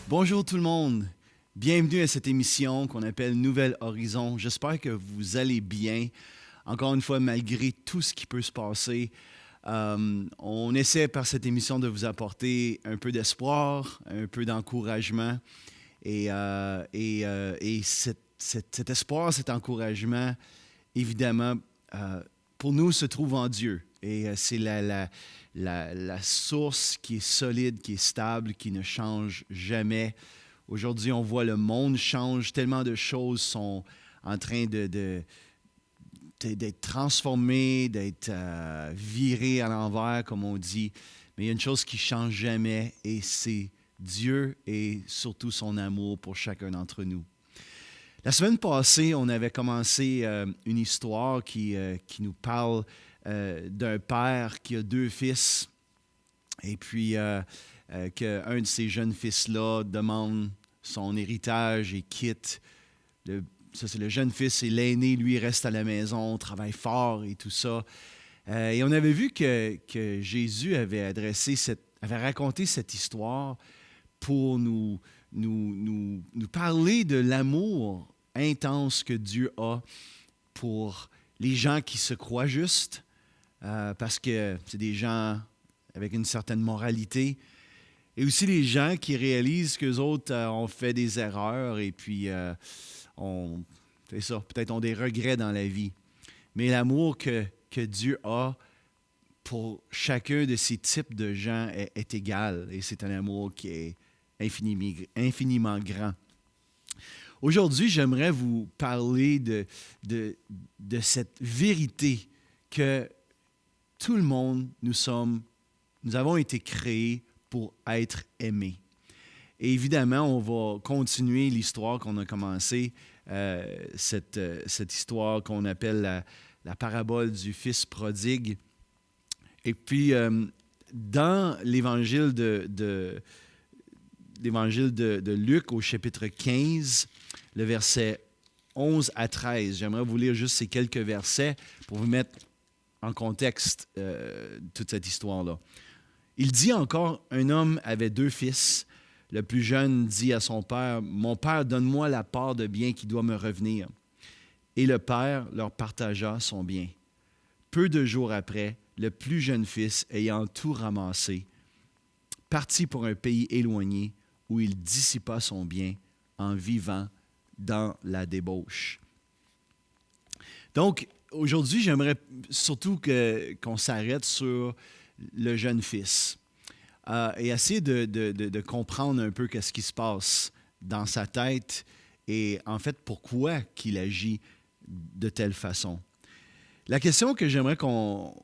Bonjour tout le monde, bienvenue à cette émission qu'on appelle Nouvel Horizon. J'espère que vous allez bien. Encore une fois, malgré tout ce qui peut se passer, on essaie par cette émission de vous apporter un peu d'espoir, un peu d'encouragement. Et cet espoir, cet encouragement, évidemment, pour nous, se trouve en Dieu. Et c'est la source qui est solide, qui est stable, qui ne change jamais. Aujourd'hui, on voit le monde change, tellement de choses sont en train d'être transformées, d'être virées à l'envers, comme on dit. Mais il y a une chose qui ne change jamais, et c'est Dieu et surtout son amour pour chacun d'entre nous. La semaine passée, on avait commencé une histoire qui nous parle d'un père qui a deux fils, et puis qu'un de ces jeunes fils-là demande son héritage et quitte. Ça, c'est le jeune fils, et l'aîné, lui, reste à la maison, travaille fort et tout ça. Et on avait vu que Jésus avait raconté cette histoire pour nous parler de l'amour intense que Dieu a pour les gens qui se croient justes, parce que c'est des gens avec une certaine moralité, et aussi les gens qui réalisent qu'eux autres ont fait des erreurs et puis c'est ça, peut-être ont des regrets dans la vie. Mais l'amour que Dieu a pour chacun de ces types de gens est égal, et c'est un amour qui est infiniment grand. Aujourd'hui, j'aimerais vous parler de cette vérité que tout le monde, nous avons été créés pour être aimés. Et évidemment, on va continuer l'histoire qu'on a commencée, cette histoire qu'on appelle la parabole du fils prodigue. Et puis, dans l'évangile de Luc, au chapitre 15, le verset 11 à 13. J'aimerais vous lire juste ces quelques versets pour vous mettre en contexte toute cette histoire-là. Il dit encore, un homme avait deux fils. Le plus jeune dit à son père, « Mon père, donne-moi la part de bien qui doit me revenir. » Et le père leur partagea son bien. Peu de jours après, le plus jeune fils, ayant tout ramassé, partit pour un pays éloigné où il dissipa son bien en vivant dans la débauche. Donc, aujourd'hui, j'aimerais surtout qu'on s'arrête sur le jeune fils et essayer de comprendre un peu ce qui se passe dans sa tête et en fait pourquoi qu'il agit de telle façon. La question que j'aimerais qu'on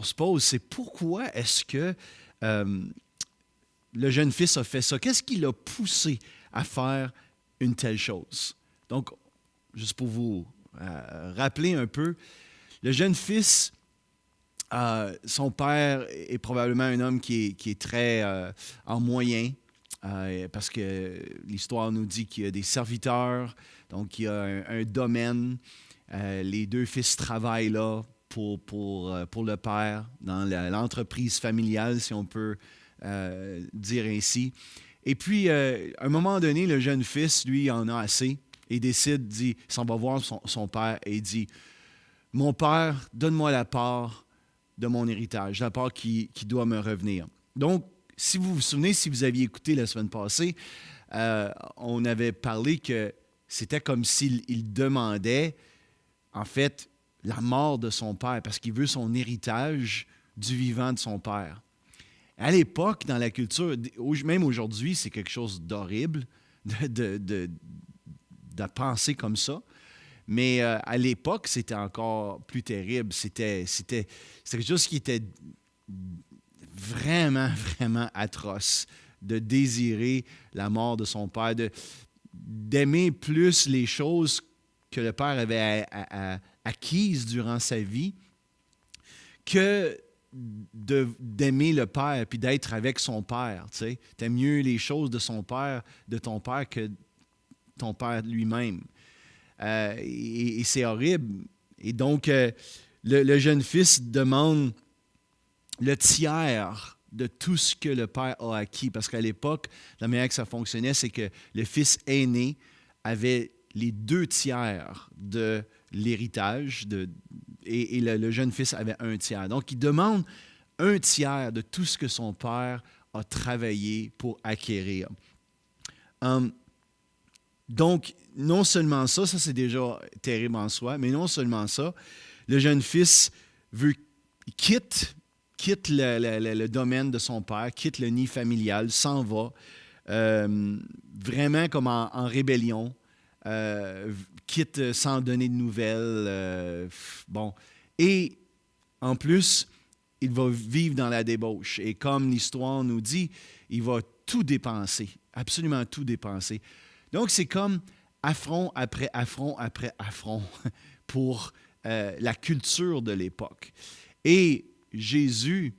se pose, c'est pourquoi est-ce que le jeune fils a fait ça? Qu'est-ce qui l'a poussé à faire une telle chose? Donc, juste pour vous rappeler un peu, le jeune fils, son père est probablement un homme qui est très en moyen, parce que l'histoire nous dit qu'il y a des serviteurs, donc il y a un domaine. Les deux fils travaillent là pour le père, dans l'entreprise familiale, si on peut dire ainsi. Et puis, à un moment donné, le jeune fils, lui, en a assez et décide, il s'en va voir son père et dit, « Mon père, donne-moi la part de mon héritage, la part qui doit me revenir. » Donc, si vous vous souvenez, si vous aviez écouté la semaine passée, on avait parlé que c'était comme s'il demandait, en fait, la mort de son père, parce qu'il veut son héritage du vivant de son père. À l'époque, dans la culture, même aujourd'hui, c'est quelque chose d'horrible de penser comme ça. Mais à l'époque, c'était encore plus terrible. C'était quelque chose qui était vraiment, vraiment atroce, de désirer la mort de son père, d'aimer plus les choses que le père avait acquises durant sa vie que d'aimer le père puis d'être avec son père. Tu aimes mieux les choses de ton père que ton père lui-même. Et c'est horrible. Et donc, le jeune fils demande le tiers de tout ce que le père a acquis. Parce qu'à l'époque, la manière que ça fonctionnait, c'est que le fils aîné avait les 2 tiers de l'héritage et le jeune fils avait 1 tiers. Donc, il demande 1 tiers de tout ce que son père a travaillé pour acquérir. Donc, non seulement ça c'est déjà terrible en soi, mais non seulement ça, le jeune fils quitte le domaine de son père, quitte le nid familial, s'en va, vraiment comme en rébellion, quitte sans donner de nouvelles. Bon. Et en plus, il va vivre dans la débauche. Et comme l'histoire nous dit, il va tout dépenser, absolument tout dépenser. Donc, c'est comme affront après affront après affront pour la culture de l'époque. Et Jésus,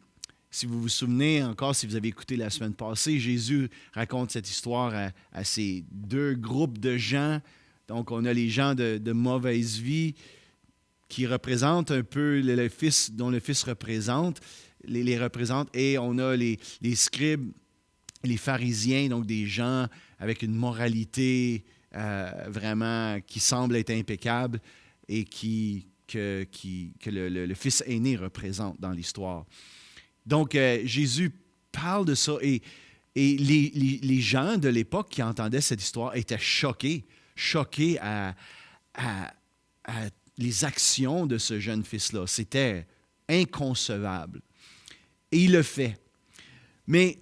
si vous vous souvenez encore, si vous avez écouté la semaine passée, Jésus raconte cette histoire à ces 2 groupes de gens. Donc, on a les gens de mauvaise vie qui représentent un peu le Fils, dont le Fils représente, les représente, et on a les scribes, les pharisiens, donc des gens avec une moralité vraiment qui semble être impeccable et que le Fils aîné représente dans l'histoire. Donc, Jésus parle de ça et les gens de l'époque qui entendaient cette histoire étaient choqués à les actions de ce jeune fils-là. C'était inconcevable. Et il le fait. Mais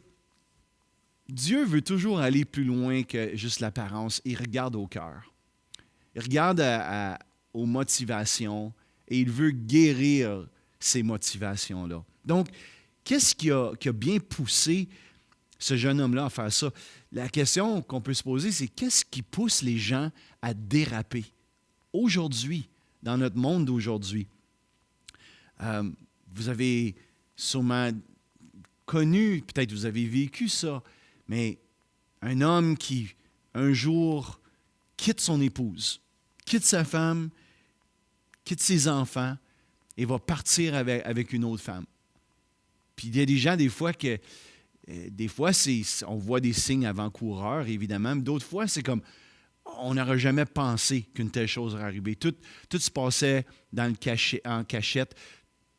Dieu veut toujours aller plus loin que juste l'apparence. Il regarde au cœur. Il regarde aux motivations et il veut guérir ces motivations-là. Donc, qu'est-ce qui a bien poussé ce jeune homme-là à faire ça? La question qu'on peut se poser, c'est qu'est-ce qui pousse les gens à déraper aujourd'hui, dans notre monde d'aujourd'hui? Vous avez sûrement connu, peut-être vous avez vécu ça, mais un homme qui, un jour, quitte son épouse, quitte sa femme, quitte ses enfants et va partir avec une autre femme. Puis il y a des gens, des fois, on voit des signes avant-coureurs, évidemment, mais d'autres fois, c'est comme, on n'aurait jamais pensé qu'une telle chose aurait arrivé. Tout se passait en cachette,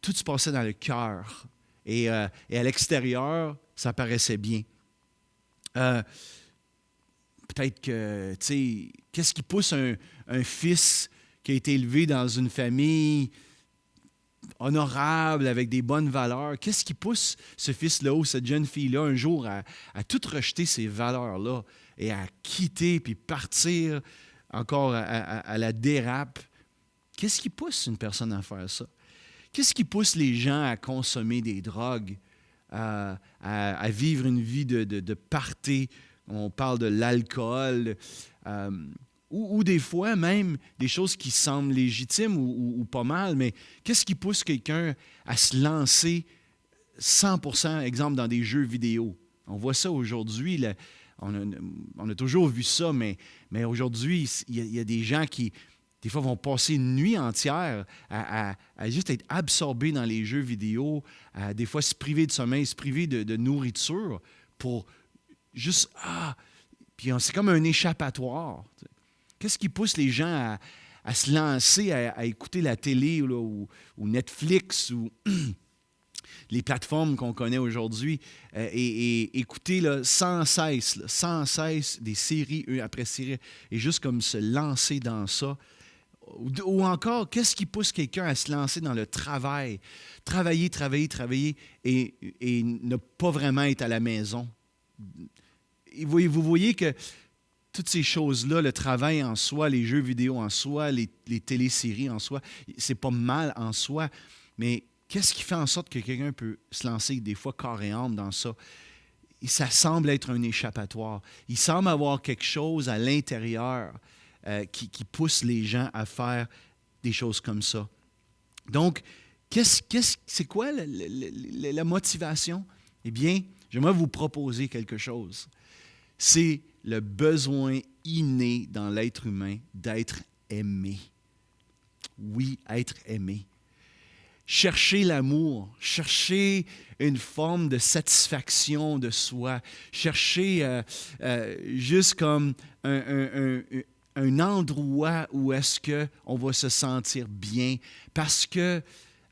tout se passait dans le cœur. Et à l'extérieur, ça paraissait bien. Peut-être que, tu sais, qu'est-ce qui pousse un fils qui a été élevé dans une famille honorable, avec des bonnes valeurs, qu'est-ce qui pousse ce fils-là ou cette jeune fille-là un jour à tout rejeter ces valeurs-là et à quitter puis partir encore à la dérape? Qu'est-ce qui pousse une personne à faire ça? Qu'est-ce qui pousse les gens à consommer des drogues, à vivre une vie de party? On parle de l'alcool, ou des fois même des choses qui semblent légitimes ou pas mal, mais qu'est-ce qui pousse quelqu'un à se lancer 100%, exemple, dans des jeux vidéo? On voit ça aujourd'hui, on a toujours vu ça, mais aujourd'hui, il y a des gens qui, des fois, vont passer une nuit entière à juste être absorbés dans les jeux vidéo, à des fois se priver de sommeil, se priver de nourriture pour juste, puis c'est comme un échappatoire. Qu'est-ce qui pousse les gens à se lancer, à écouter la télé là, ou Netflix ou les plateformes qu'on connaît aujourd'hui et écouter là, sans cesse des séries après séries et juste comme se lancer dans ça? Ou encore, qu'est-ce qui pousse quelqu'un à se lancer dans le travail? Travailler et ne pas vraiment être à la maison. Et vous voyez que toutes ces choses-là, le travail en soi, les jeux vidéo en soi, les téléséries en soi, c'est pas mal en soi, mais qu'est-ce qui fait en sorte que quelqu'un peut se lancer des fois corps et âme dans ça? Et ça semble être un échappatoire. Il semble avoir quelque chose à l'intérieur qui pousse les gens à faire des choses comme ça. Donc, c'est quoi la motivation? Eh bien, j'aimerais vous proposer quelque chose. C'est le besoin inné dans l'être humain d'être aimé. Oui, être aimé. chercher l'amour, chercher une forme de satisfaction de soi, chercher juste comme un endroit où est-ce qu'on va se sentir bien, parce que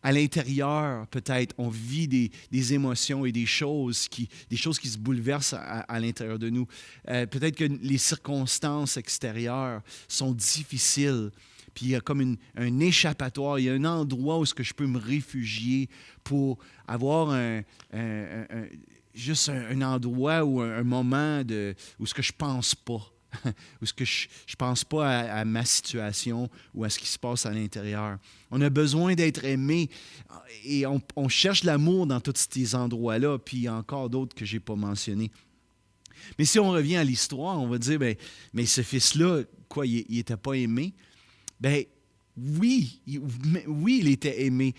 à l'intérieur, peut-être, on vit des émotions et des choses qui se bouleversent à l'intérieur de nous. Peut-être que les circonstances extérieures sont difficiles, puis il y a comme un échappatoire, il y a un endroit où est-ce que je peux me réfugier pour avoir juste un endroit ou un moment où ce que je pense pas. Ou ce que je ne pense pas à ma situation ou à ce qui se passe à l'intérieur. On a besoin d'être aimé et on cherche l'amour dans tous ces endroits-là, puis il y a encore d'autres que je n'ai pas mentionnés. Mais si on revient à l'histoire, on va dire, mais ce fils-là, quoi, il n'était pas aimé? Bien, oui, il était aimé.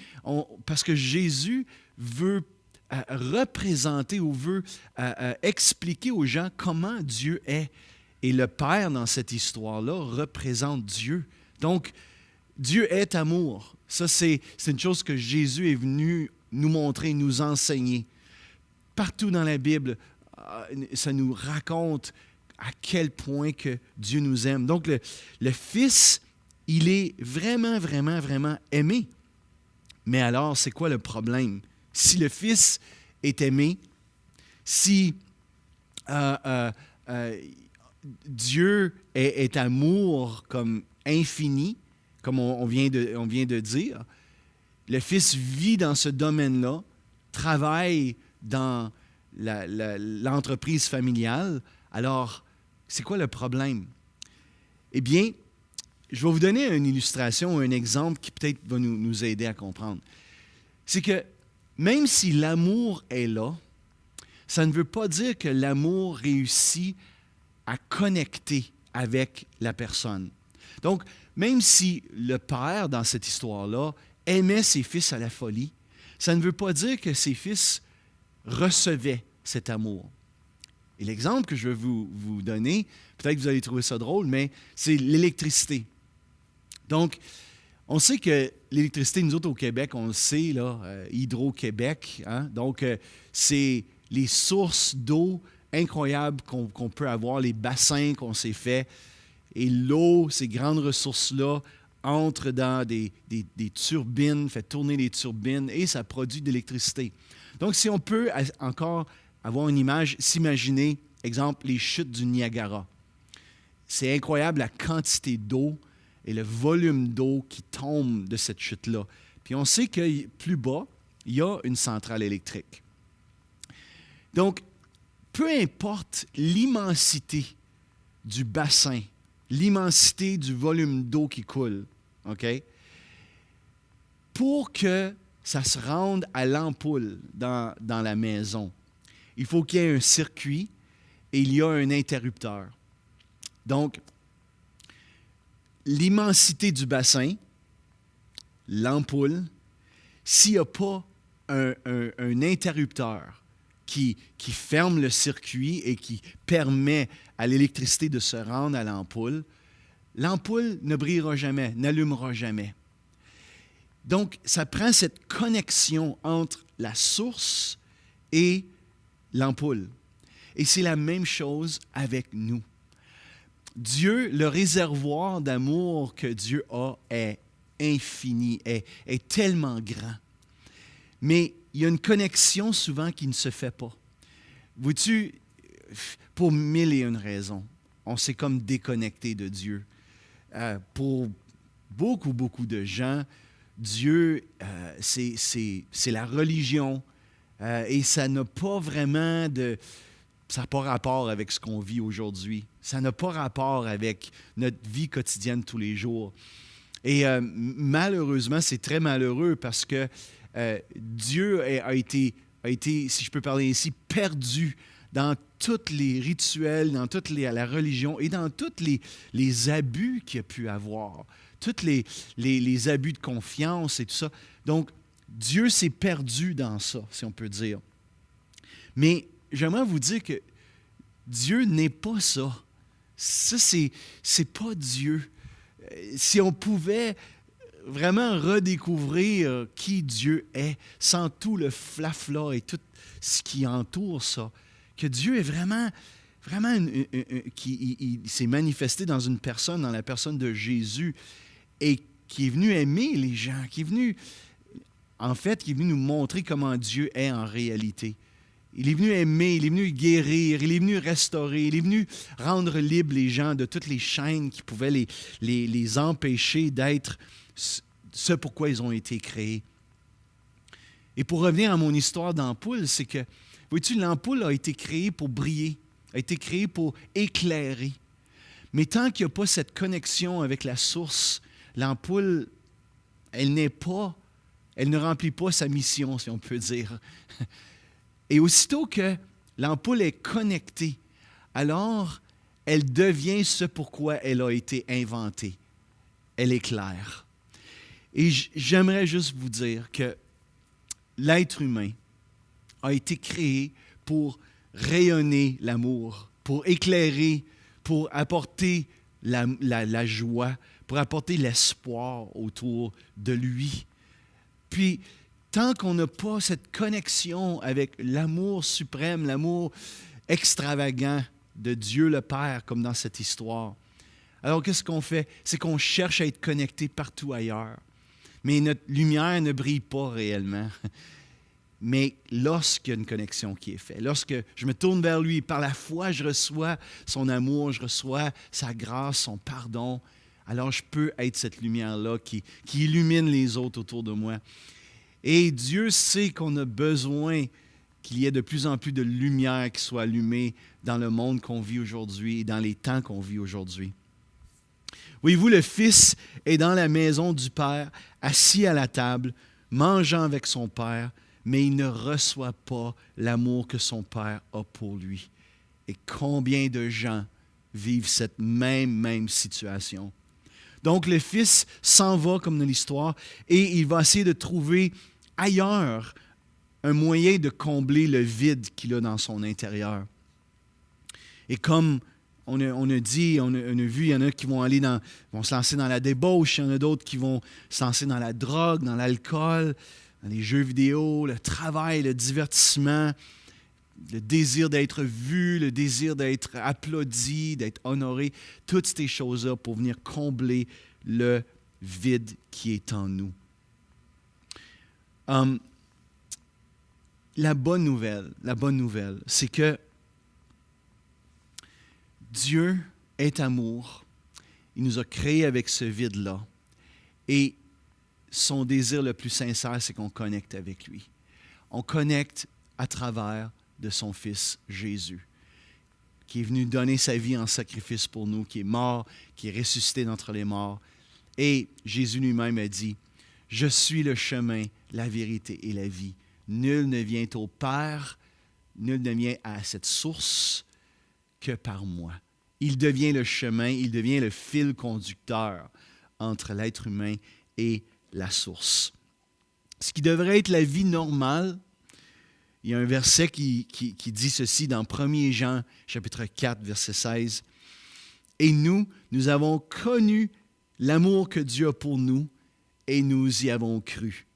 Parce que Jésus veut représenter ou veut expliquer aux gens comment Dieu est. Et le Père, dans cette histoire-là, représente Dieu. Donc, Dieu est amour. Ça, c'est une chose que Jésus est venu nous montrer, nous enseigner. Partout dans la Bible, ça nous raconte à quel point que Dieu nous aime. Donc, le Fils, il est vraiment, vraiment, vraiment aimé. Mais alors, c'est quoi le problème? Si le Fils est aimé, si Dieu est amour comme infini, comme on vient de dire. Le Fils vit dans ce domaine-là, travaille dans l'entreprise familiale. Alors, c'est quoi le problème? Eh bien, je vais vous donner une illustration, un exemple qui peut-être va nous aider à comprendre. C'est que même si l'amour est là, ça ne veut pas dire que l'amour réussit à connecter avec la personne. Donc, même si le père, dans cette histoire-là, aimait ses fils à la folie, ça ne veut pas dire que ses fils recevaient cet amour. Et l'exemple que je vais vous donner, peut-être que vous allez trouver ça drôle, mais c'est l'électricité. Donc, on sait que l'électricité, nous autres au Québec, on le sait, là, Hydro-Québec, hein? Donc, c'est les sources d'eau incroyables qu'on peut avoir, les bassins qu'on s'est fait. Et l'eau, ces grandes ressources-là, entrent dans des turbines, fait tourner les turbines et ça produit de l'électricité. Donc, si on peut encore avoir une image, s'imaginer, exemple, les chutes du Niagara. C'est incroyable la quantité d'eau et le volume d'eau qui tombe de cette chute-là. Puis on sait que plus bas, il y a une centrale électrique. Donc, peu importe l'immensité du bassin, l'immensité du volume d'eau qui coule, OK? Pour que ça se rende à l'ampoule dans la maison, il faut qu'il y ait un circuit et il y a un interrupteur. Donc, l'immensité du bassin, l'ampoule, s'il n'y a pas un interrupteur qui ferme le circuit et qui permet à l'électricité de se rendre à l'ampoule, l'ampoule ne brillera jamais, n'allumera jamais. Donc, ça prend cette connexion entre la source et l'ampoule. Et c'est la même chose avec nous. Dieu, le réservoir d'amour que Dieu a est infini, est tellement grand. Mais il y a une connexion souvent qui ne se fait pas. Vois-tu, pour mille et une raisons, on s'est comme déconnecté de Dieu. Pour beaucoup de gens, Dieu, c'est la religion et ça n'a pas vraiment ça n'a pas rapport avec ce qu'on vit aujourd'hui. Ça n'a pas rapport avec notre vie quotidienne tous les jours. Et malheureusement, c'est très malheureux parce que Dieu a été, si je peux parler ici, perdu dans tous les rituels, dans toute la religion et dans tous les abus qu'il y a pu avoir, tous les abus de confiance et tout ça. Donc, Dieu s'est perdu dans ça, si on peut dire. Mais j'aimerais vous dire que Dieu n'est pas ça. Ça, c'est pas Dieu. Si on pouvait vraiment redécouvrir qui Dieu est, sans tout le flafla et tout ce qui entoure ça. Que Dieu est vraiment qui s'est manifesté dans une personne, dans la personne de Jésus, et qui est venu aimer les gens, qui est venu nous montrer comment Dieu est en réalité. Il est venu aimer, il est venu guérir, il est venu restaurer, il est venu rendre libres les gens de toutes les chaînes qui pouvaient les empêcher d'être ce pourquoi ils ont été créés. Et pour revenir à mon histoire d'ampoule, c'est que, vois-tu, l'ampoule a été créée pour briller, a été créée pour éclairer. Mais tant qu'il n'y a pas cette connexion avec la source, l'ampoule, elle ne remplit pas sa mission, si on peut dire. Et aussitôt que l'ampoule est connectée, alors elle devient ce pourquoi elle a été inventée. Elle éclaire. Et j'aimerais juste vous dire que l'être humain a été créé pour rayonner l'amour, pour éclairer, pour apporter la joie, pour apporter l'espoir autour de lui. Puis, tant qu'on n'a pas cette connexion avec l'amour suprême, l'amour extravagant de Dieu le Père, comme dans cette histoire, alors qu'est-ce qu'on fait? C'est qu'on cherche à être connecté partout ailleurs. Mais notre lumière ne brille pas réellement. Mais lorsqu'il y a une connexion qui est faite, lorsque je me tourne vers lui, par la foi, je reçois son amour, je reçois sa grâce, son pardon, alors je peux être cette lumière-là qui illumine les autres autour de moi. Et Dieu sait qu'on a besoin qu'il y ait de plus en plus de lumière qui soit allumée dans le monde qu'on vit aujourd'hui et dans les temps qu'on vit aujourd'hui. Voyez-vous, le Fils est dans la maison du Père, assis à la table, mangeant avec son Père, mais il ne reçoit pas l'amour que son Père a pour lui. Et combien de gens vivent cette même situation? Donc, le Fils s'en va, comme dans l'histoire, et il va essayer de trouver ailleurs un moyen de combler le vide qu'il a dans son intérieur. Et comme on a dit, on a vu, il y en a qui vont se lancer dans la débauche, il y en a d'autres qui vont se lancer dans la drogue, dans l'alcool, dans les jeux vidéo, le travail, le divertissement, le désir d'être vu, le désir d'être applaudi, d'être honoré, toutes ces choses-là pour venir combler le vide qui est en nous. La bonne nouvelle, c'est que Dieu est amour. Il nous a créés avec ce vide-là. Et son désir le plus sincère, c'est qu'on connecte avec lui. On connecte à travers de son Fils Jésus, qui est venu donner sa vie en sacrifice pour nous, qui est mort, qui est ressuscité d'entre les morts. Et Jésus lui-même a dit, « Je suis le chemin, la vérité et la vie. Nul ne vient au Père, nul ne vient à cette source que par moi. » Il devient le chemin, il devient le fil conducteur entre l'être humain et la source. Ce qui devrait être la vie normale, il y a un verset qui dit ceci dans 1 Jean, chapitre 4, verset 16. « Et nous avons connu l'amour que Dieu a pour nous, et nous y avons cru.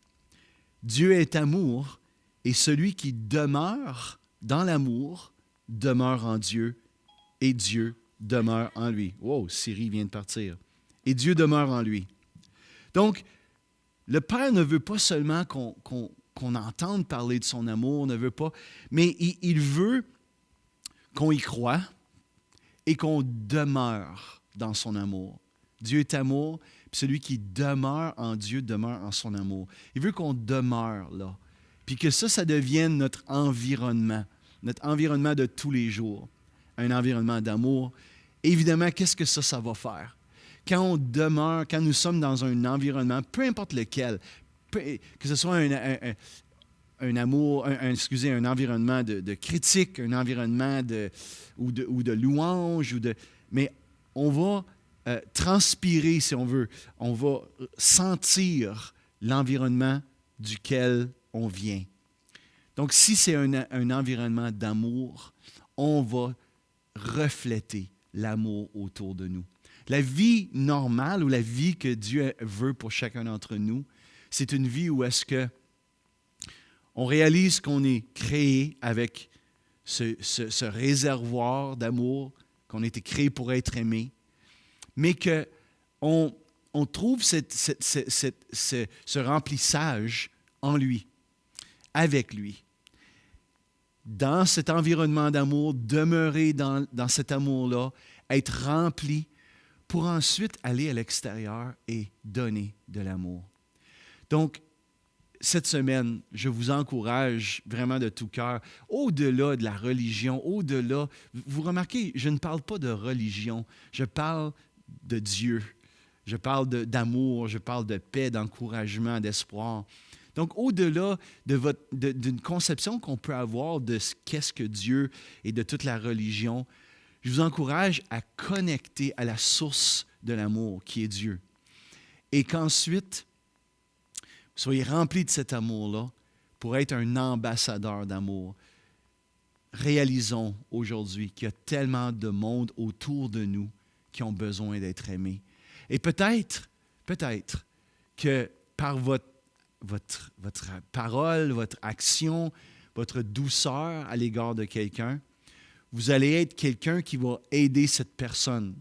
Dieu est amour, et celui qui demeure dans l'amour demeure en Dieu, et Dieu demeure en lui. » Wow, Siri vient de partir. « Et Dieu demeure en lui. » Donc, le Père ne veut pas seulement qu'on entende parler de son amour, ne veut pas, mais il veut qu'on y croie et qu'on demeure dans son amour. Dieu est amour, puis celui qui demeure en Dieu demeure en son amour. Il veut qu'on demeure là, puis que ça devienne notre environnement de tous les jours, un environnement d'amour. Évidemment, qu'est-ce que ça va faire? Quand on demeure, quand nous sommes dans un environnement, peu importe lequel, que ce soit un environnement de critique, un environnement ou de louange, mais on va transpirer, si on veut, on va sentir l'environnement duquel on vient. Donc, si c'est un environnement d'amour, on va refléter l'amour autour de nous. La vie normale ou la vie que Dieu veut pour chacun d'entre nous, c'est une vie où est-ce que on réalise qu'on est créé avec ce réservoir d'amour, qu'on a été créé pour être aimé, mais qu'on trouve ce remplissage en lui, avec lui. Dans cet environnement d'amour, demeurer dans cet amour-là, être rempli pour ensuite aller à l'extérieur et donner de l'amour. Donc, cette semaine, je vous encourage vraiment de tout cœur, au-delà de la religion, au-delà, vous remarquez, je ne parle pas de religion, je parle de Dieu, je parle d'amour, je parle de paix, d'encouragement, d'espoir. Donc, au-delà d'une conception qu'on peut avoir de qu'est-ce que Dieu et de toute la religion, je vous encourage à connecter à la source de l'amour qui est Dieu. Et qu'ensuite, soyez remplis de cet amour-là pour être un ambassadeur d'amour. Réalisons aujourd'hui qu'il y a tellement de monde autour de nous qui ont besoin d'être aimés. Et peut-être que par votre parole, votre action, votre douceur à l'égard de quelqu'un, vous allez être quelqu'un qui va aider cette personne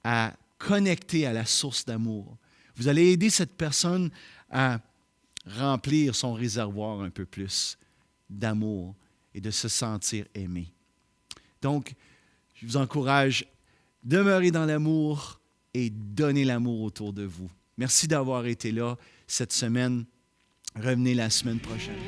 à connecter à la source d'amour. Vous allez aider cette personne à remplir son réservoir un peu plus d'amour et de se sentir aimé. Donc, je vous encourage, demeurez dans l'amour et donnez l'amour autour de vous. Merci d'avoir été là cette semaine. Revenez la semaine prochaine.